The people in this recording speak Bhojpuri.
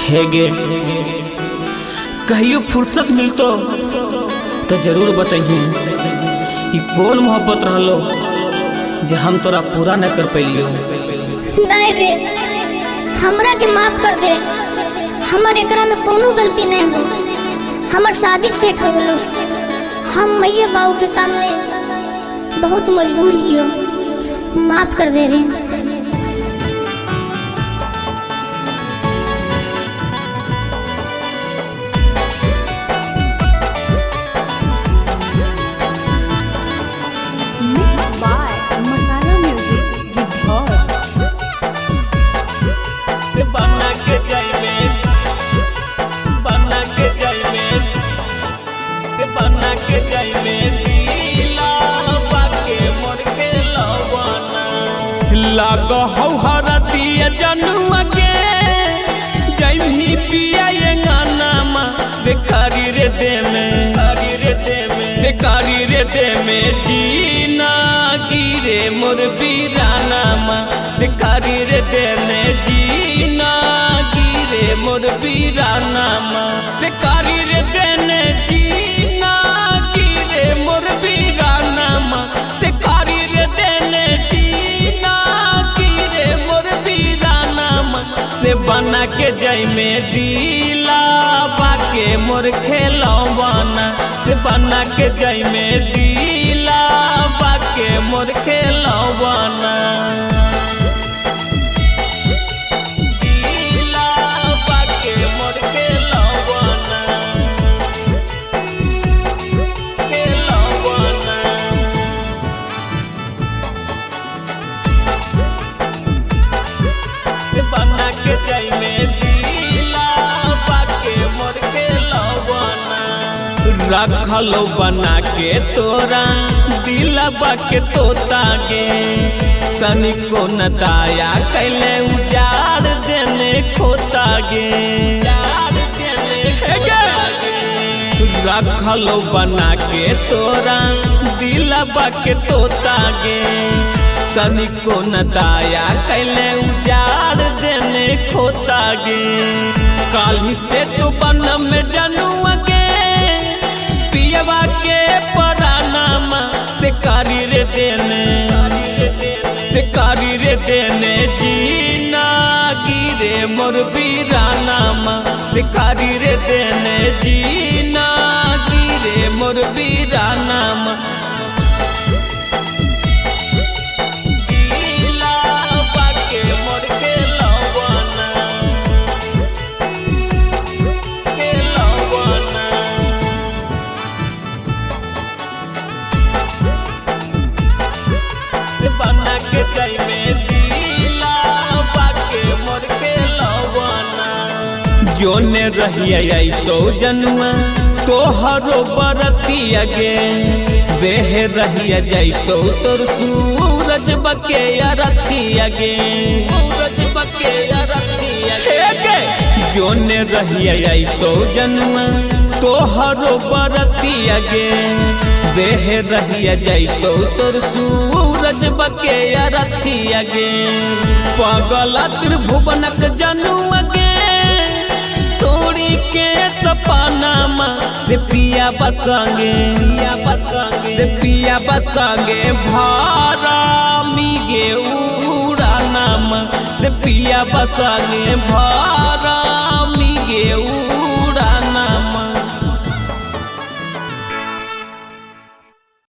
हेगे कहियो फुर्सत मिलतो तो जरूर बताइए कि कौन मोहब्बत रहलो जे हम तोरा पूरा न कर पैलियो। नहीं रे, हमरा के माफ कर दे। हमर एकरा में कोनो गलती नहीं हो। हमर शादी सेट हो गलो। हम मैया बाबू के सामने बहुत मजबूर हियो। माफ कर दे रे। लागो हौहरा दिया जनुआ के जैमी पिया ये गाना मा बेकारी रे दे में बेकारी रे दे में जीना गिरे मोर बीराना मा बेकारी रे दे में जीना गिरे मोर बीराना मा बेकारी रे दे ने जीना गिरे मोर बीराना मा बेकारी रे दे ने जीना से बना के जय में दिला बाके मोर खेलवाना से बना के जय में दिला बाके मोर खेलवाना दिला बाके मोर खेलवाना खेलवाना बना के जय में दिला बाके मोर खेलवाना रखलो बना के तोरा दिला बाके तोता गे तनिको न दाया कैले उजाड़ देने खोता गे रखलो बना के तोरा दिला बाके तोता गे तनिको न दाया कैले उजाड़ देने खोता गे काली से तू बन में जनुआ गे पियवा के परानामा से कारी रे देने कारी रे देने जीना गिरे मोर बीरानामा से कारी रे देने जीना गिरे मोर बीरानामा बना के जय में दिला बाके मोर खेलवाना जोने रहिया तो जनुआ तोहरो बरतिया गे बेह रहिया जाई तो तोर सूरज बके रतिया गे सूरज बके रतिया गे जोने रहिया तो जनुआ तोहरो बरतिया गे बेह रहिया जाई तो तोर सूरज बके रतिया गे पगला त्रिभुवनक जनुआ गे तोड़ी के सपनामा से पिया बसंगे से पिया बसंगे भारा मिगे उड़ानामा से पिया बसंगे भारा